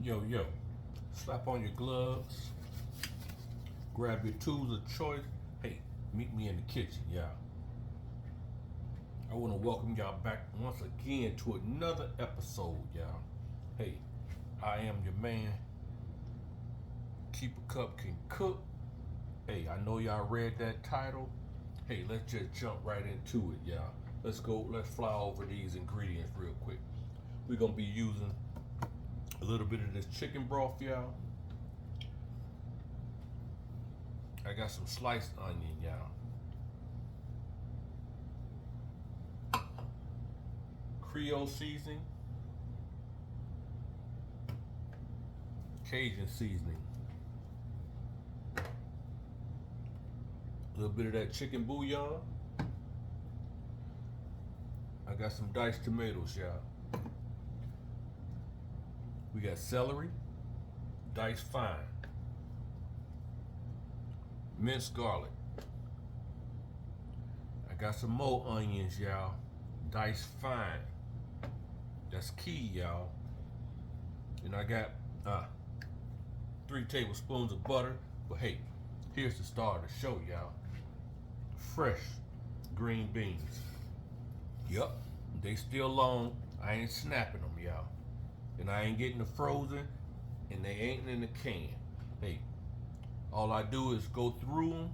Yo, yo, slap on your gloves, grab your tools of choice. Hey, meet me in the kitchen, y'all. I want to welcome y'all back once again to another episode, y'all. Hey, I am your man. Keep a Cup Can Cook. Hey, I know y'all read that title. Hey, let's just jump right into it, y'all. Let's fly over these ingredients real quick. We're gonna be using a little bit of this chicken broth, y'all. I got some sliced onion, y'all. Creole seasoning. Cajun seasoning. A little bit of that chicken bouillon. I got some diced tomatoes, y'all. We got celery, diced fine. Minced garlic. I got some more onions, y'all. Diced fine. That's key, y'all. And I got 3 tablespoons of butter. But hey, here's the star of the show, y'all. Fresh green beans. Yup, they still long. I ain't snapping them, y'all. And I ain't getting the frozen, and they ain't in the can. Hey, all I do is go through them,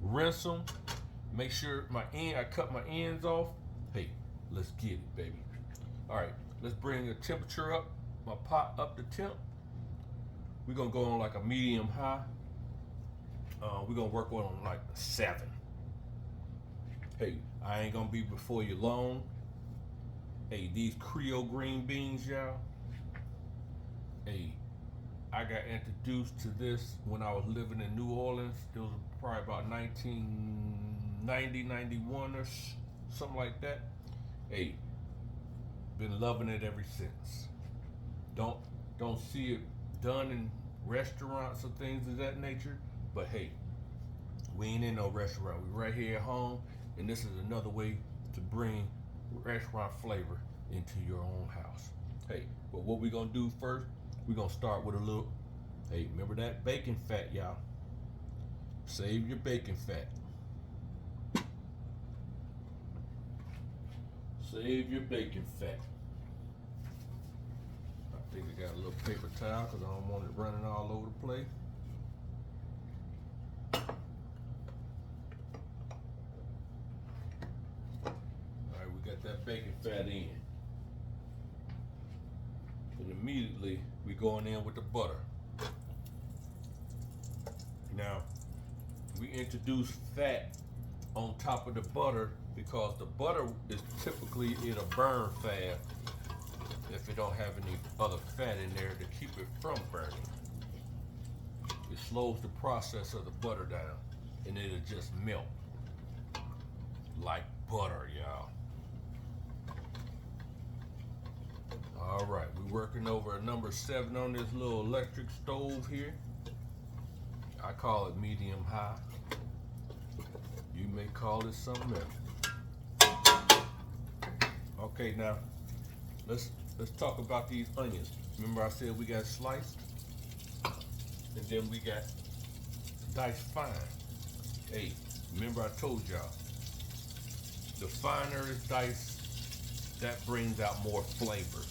rinse them, make sure I cut my ends off. Hey, let's get it, baby. All right, let's bring the temperature up, my pot up to temp. We're gonna go on like a medium high. We're gonna work on like 7. Hey, I ain't gonna be before you long. Hey, these Creole green beans, y'all. Hey, I got introduced to this when I was living in New Orleans. It was probably about 1990, 91 or something like that. Hey, been loving it ever since. Don't see it done in restaurants or things of that nature, but hey, we ain't in no restaurant. We right here at home, and this is another way to bring restaurant flavor into your own house. Hey, but what we gonna do first? We gonna start with a little. Hey, remember that bacon fat, y'all. Save your bacon fat. Save your bacon fat. I think I got a little paper towel because I don't want it running all over the place. All right, we got that bacon fat in. And immediately we going in with the butter. Now, we introduce fat on top of the butter because the butter is typically it'll burn fast if it don't have any other fat in there to keep it from burning. It slows the process of the butter down and it'll just melt like butter, y'all. All right, we're working over a number 7 on this little electric stove here. I call it medium high. You may call it something else. Okay, now let's talk about these onions. Remember I said we got sliced, and then we got diced fine. Hey, remember I told y'all, the finer is diced, that brings out more flavor.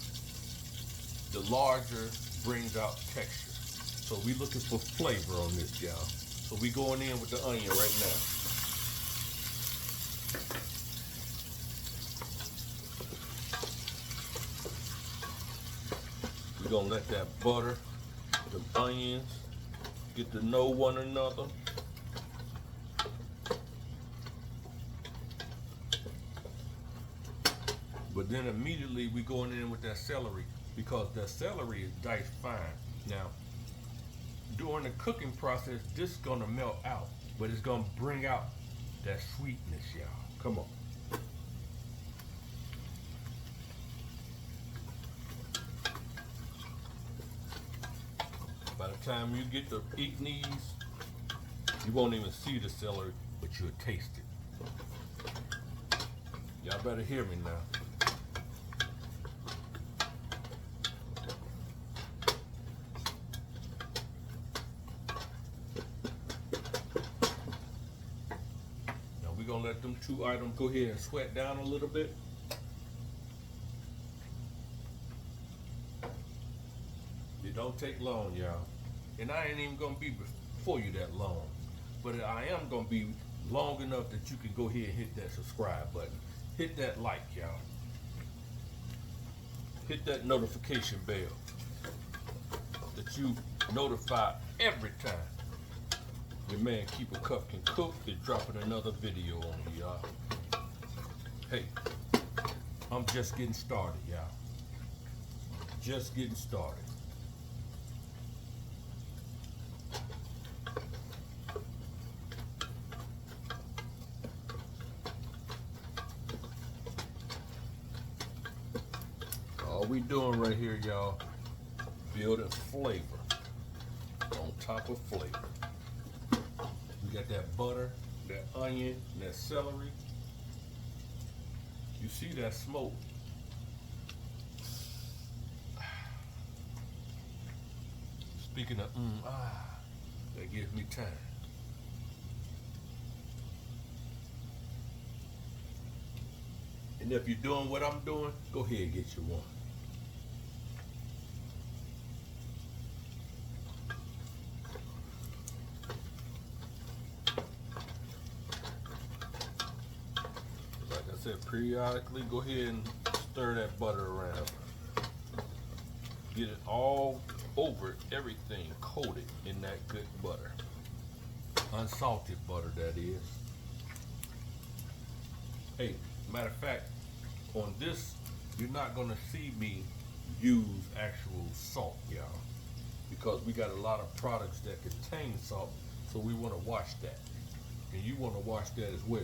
The larger brings out texture. So we looking for flavor on this, y'all. So we going in with the onion right now. We're gonna let that butter, the onions, get to know one another. But then immediately we going in with that celery because that celery is diced fine. Now, during the cooking process, this is gonna melt out, but it's gonna bring out that sweetness, y'all. Come on. By the time you get to eating these, you won't even see the celery, but you'll taste it. Y'all better hear me now. gonna let them two items go ahead and sweat down a little bit. It don't take long, y'all. And I ain't even gonna be before you that long. But I am gonna be long enough that you can go ahead and hit that subscribe button. Hit that like, y'all. Hit that notification bell that you notify every time your man Keep a Cup Can Cook is dropping another video on you, y'all. Hey, I'm just getting started, y'all. Just getting started. All we doing right here, y'all, building flavor on top of flavor. We got that butter, that onion, and that celery. You see that smoke? Speaking of that gives me time. And if you're doing what I'm doing, go ahead and get you one. Like I said, periodically go ahead and stir that butter around. Get it all over everything, coated in that good butter. Unsalted butter, that is. Hey, matter of fact, on this, you're not gonna see me use actual salt, y'all, because we got a lot of products that contain salt, so we wanna wash that. And you wanna wash that as well.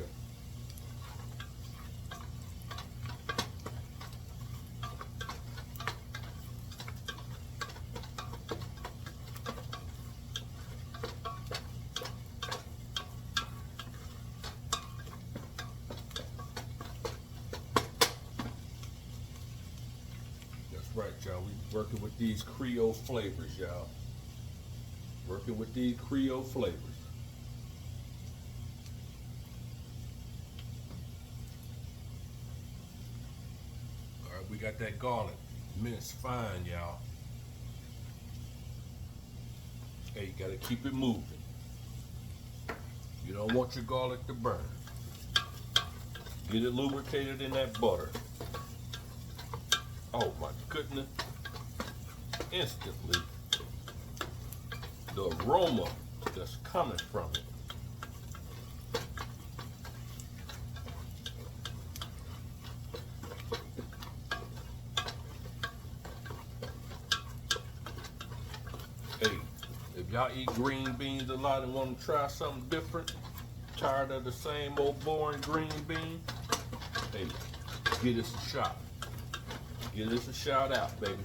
Right, y'all, we working with these Creole flavors, y'all. Working with these Creole flavors. All right, we got that garlic minced fine, y'all. Hey, you gotta keep it moving. You don't want your garlic to burn. Get it lubricated in that butter. Oh my goodness. Instantly, the aroma that's coming from it. Hey, if y'all eat green beans a lot and want to try something different, tired of the same old boring green bean, hey, give this a shot. Give this a shout out, baby.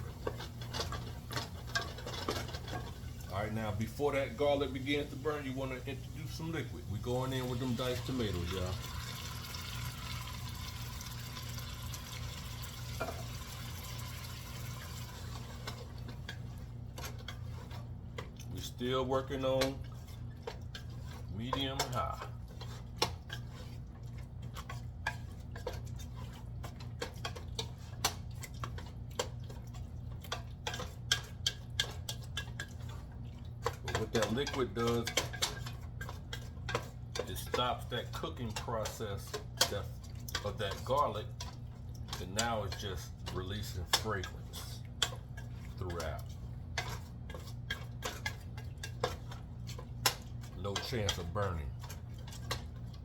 All right, now before that garlic begins to burn, you want to introduce some liquid. We going in with them diced tomatoes, y'all. We still working on medium high. What that liquid does, it stops that cooking process of that garlic, and now it's just releasing fragrance throughout. No chance of burning.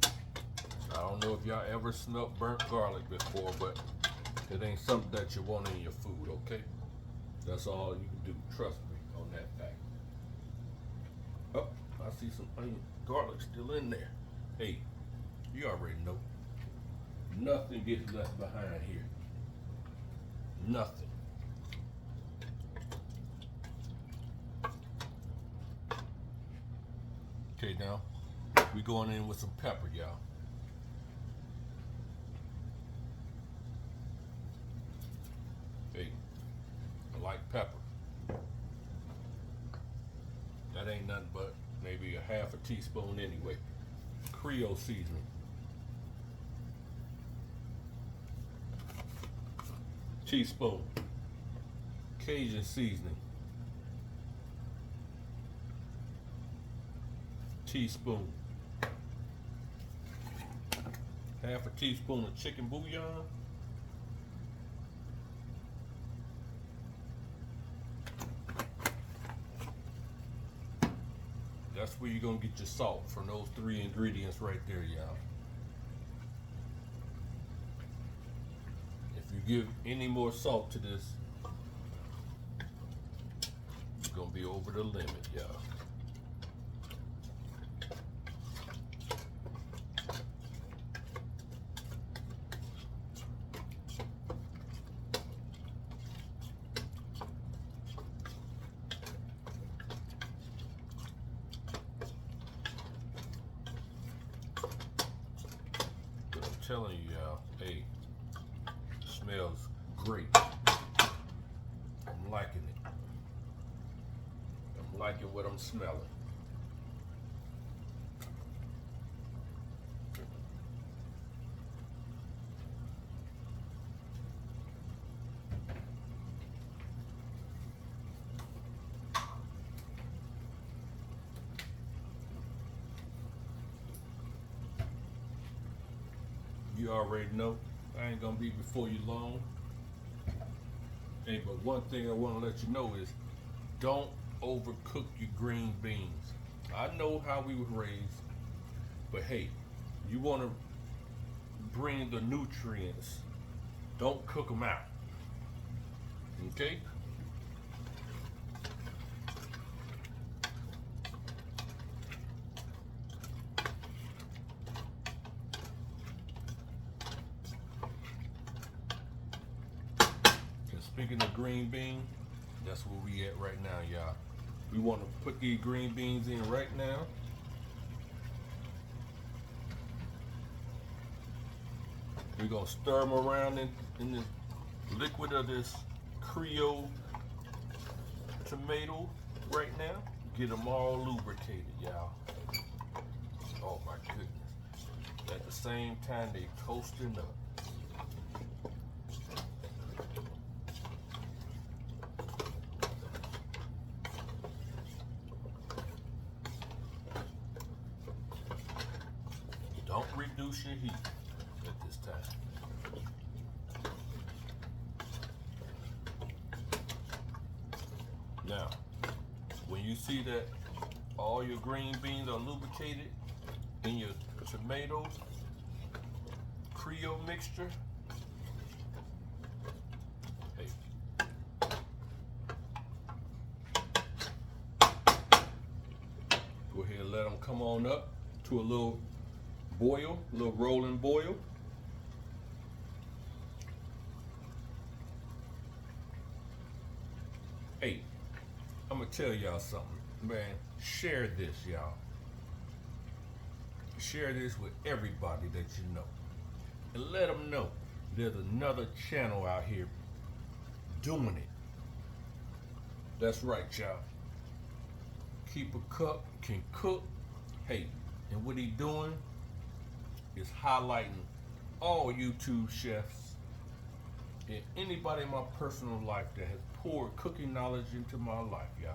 I don't know if y'all ever smelled burnt garlic before, but it ain't something that you want in your food, okay? That's all you can do, trust me on that fact. Oh, I see some onion, garlic still in there. Hey, you already know. Nothing gets left behind here. Nothing. Okay, now we going in with some pepper, y'all. Hey, I like pepper. That ain't nothing but maybe a half a teaspoon anyway. Creole seasoning. teaspoon Cajun seasoning, teaspoon, half a teaspoon of chicken bouillon, that's where you're gonna get your salt from those 3 ingredients right there, y'all. If you give any more salt to this, you're gonna be over the limit, y'all. But I'm telling you, y'all, hey, it smells great. I'm liking it. I'm liking what I'm smelling. You already know, I ain't gonna be before you long. Hey, but one thing I wanna let you know is don't overcook your green beans. I know how we were raised, but hey, you wanna bring the nutrients, don't cook them out, okay? Speaking of green bean, that's where we at right now, y'all. We want to put these green beans in right now. We're gonna stir them around in the liquid of this Creole tomato right now. Get them all lubricated, y'all. Oh my goodness. At the same time, they toasting up. Don't reduce your heat at this time. Now, when you see that all your green beans are lubricated in your tomatoes, Creole mixture, hey, go ahead and let them come on up to a little boil, a little rolling boil. Hey, I'm gonna tell y'all something, man. Share this, y'all. Share this with everybody that you know, and let them know there's another channel out here doing it. That's right, y'all. Keep a Cup can cook. Hey, and what he doing is highlighting all YouTube chefs and anybody in my personal life that has poured cooking knowledge into my life, y'all.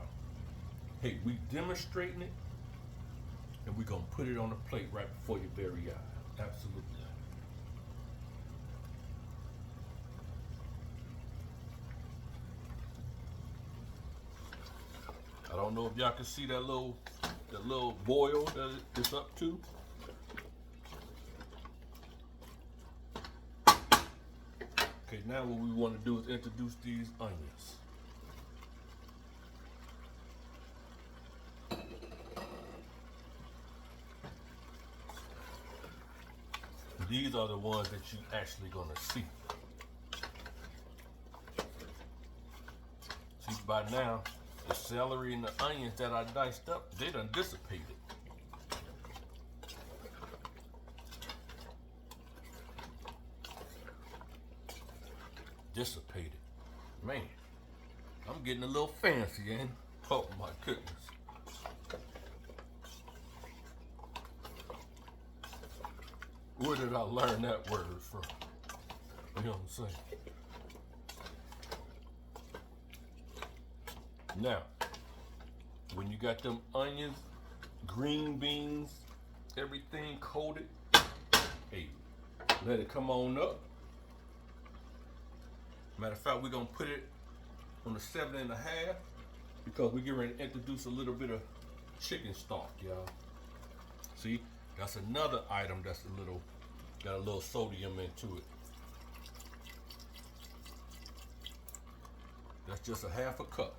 Hey, we demonstrating it, and we're gonna put it on the plate right before your very eye. Absolutely. I don't know if y'all can see that little boil that it's up to. Okay, now what we want to do is introduce these onions. These are the ones that you actually gonna see. See, by now, the celery and the onions that I diced up, they done dissipated. Dissipated. Man, I'm getting a little fancy, ain't? Oh my goodness. Where did I learn that word from? You know what I'm saying? Now, when you got them onions, green beans, everything coated, hey, let it come on up. Matter of fact, we're gonna put it on the 7.5 because we're getting ready to introduce a little bit of chicken stock, y'all. See, that's another item that's got a little sodium into it. That's just a 1/2 cup.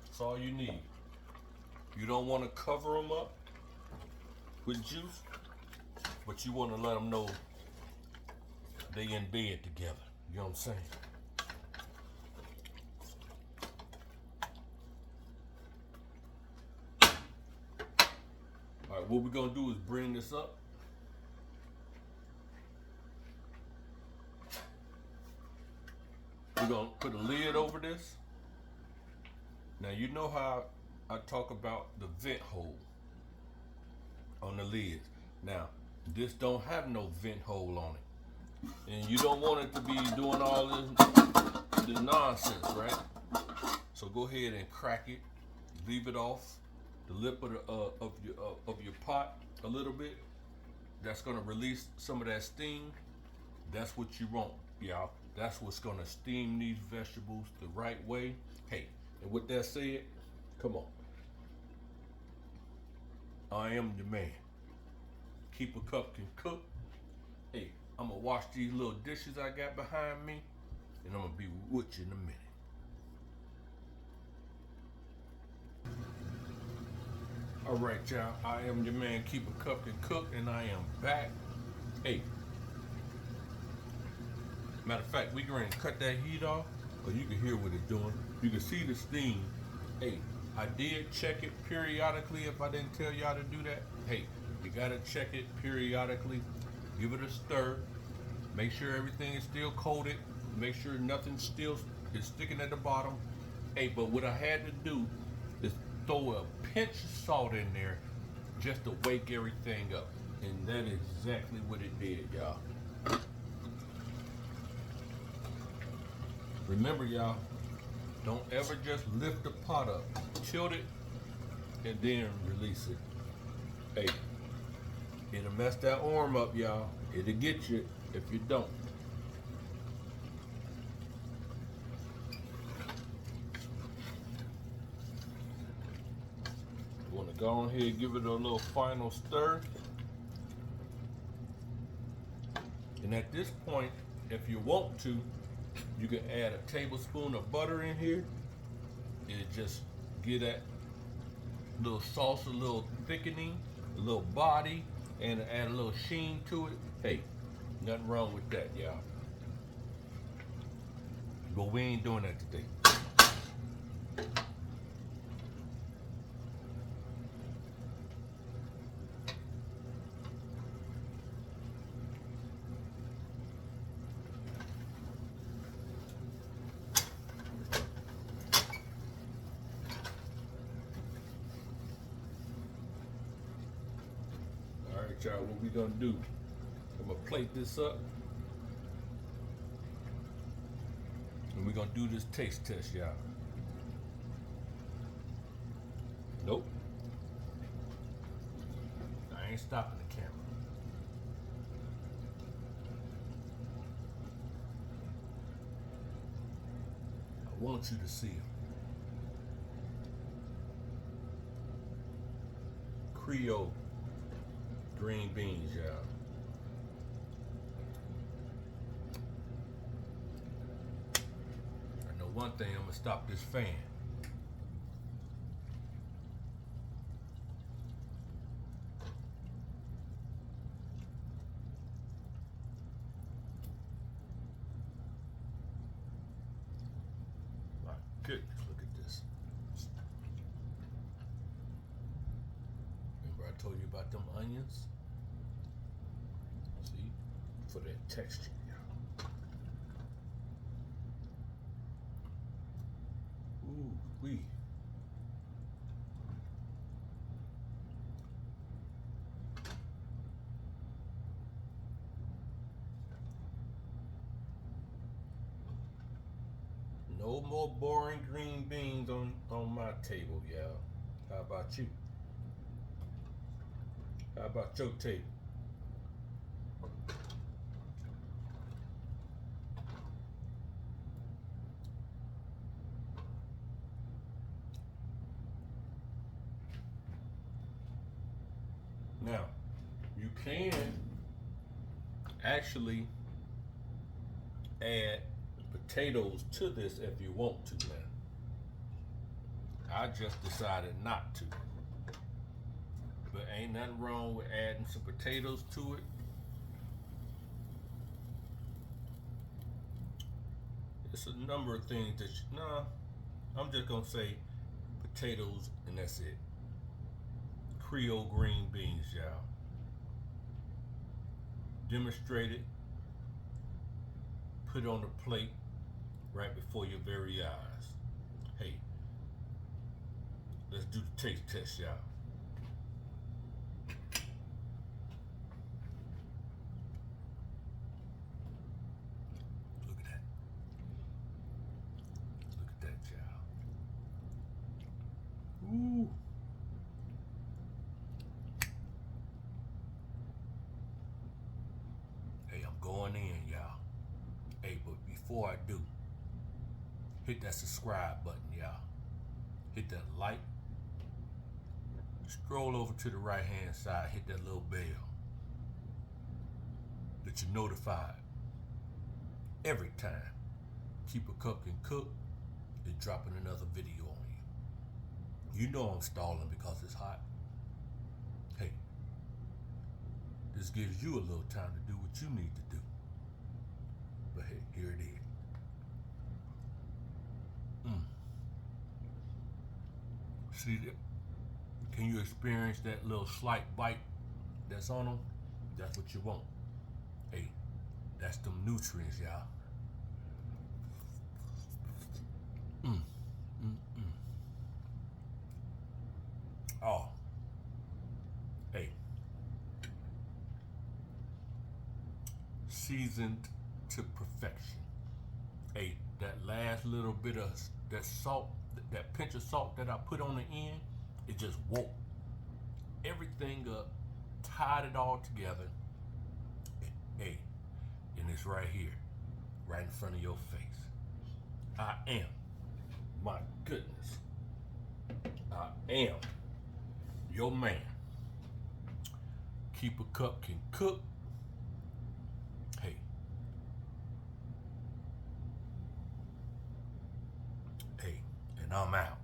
That's all you need. You don't want to cover them up with juice, but you want to let them know they in bed together. You know what I'm saying? All right, what we're gonna do is bring this up. We're gonna put a lid over this. Now you know how I talk about the vent hole on the lids. Now, this don't have no vent hole on it. And you don't want it to be doing all this nonsense, right? So go ahead and crack it, leave it off the lip of your pot a little bit. That's gonna release some of that steam. That's what you want, y'all. That's what's gonna steam these vegetables the right way. Hey, and with that said, come on. I am your man. Keep a cup can cook. Hey, I'm gonna wash these little dishes I got behind me, and I'm gonna be with you in a minute. All right, y'all. I am your man. Keep a cup can cook, and I am back. Hey, matter of fact, we going to cut that heat off, or you can hear what it's doing. You can see the steam. Hey, I did check it periodically. If I didn't tell y'all to do that, hey, you gotta check it periodically. Give it a stir. Make sure everything is still coated. Make sure nothing still is sticking at the bottom. Hey, but what I had to do is throw a pinch of salt in there just to wake everything up. And that is exactly what it did, y'all. Remember, y'all, don't ever just lift the pot up. Tilt it and then release it. Hey, it'll mess that arm up, y'all. It'll get you if you don't. You want to go on here and give it a little final stir. And at this point, if you want to, you can add a tablespoon of butter in here. It just get that little sauce, a little thickening, a little body, and add a little sheen to it. Hey, nothing wrong with that, y'all. But we ain't doing that today. Y'all, what we gonna do? I'm gonna plate this up, and we're gonna do this taste test, y'all. Nope, I ain't stopping the camera. I want you to see them. Creole green beans, y'all. I know one thing, I'm gonna stop this fan. My goodness, look at this. Remember I told you about them onions? See? For that texture, y'all. Ooh, wee. No no more boring green beans on my table, y'all. How about you? How about your table? Now, you can actually add potatoes to this if you want to now. I just decided not to. But ain't nothing wrong with adding some potatoes to it. It's a number of things that I'm just gonna say potatoes and that's it. Creole green beans, y'all. Demonstrate it. Put it on the plate right before your very eyes. Hey, let's do the taste test, y'all. Look at that. Look at that, y'all. Ooh. Hey, I'm going in, y'all. Hey, but before I do, hit that subscribe button, y'all. Hit that like. Scroll over to the right hand side, hit that little bell that you're notified every time Keep a Cup Can Cook is dropping another video on you. You know I'm stalling because it's hot. Hey, this gives you a little time to do what you need to do. But hey, here it is. See that? Can you experience that little slight bite that's on them? That's what you want. Hey, that's them nutrients, y'all. Oh, hey, seasoned to perfection. Hey, that last little bit of that salt, that pinch of salt that I put on the end, it just woke everything up, tied it all together. Hey, and it's right here, right in front of your face. I am, my goodness, I am your man. Keep a Cup Can Cook. Hey, hey, and I'm out.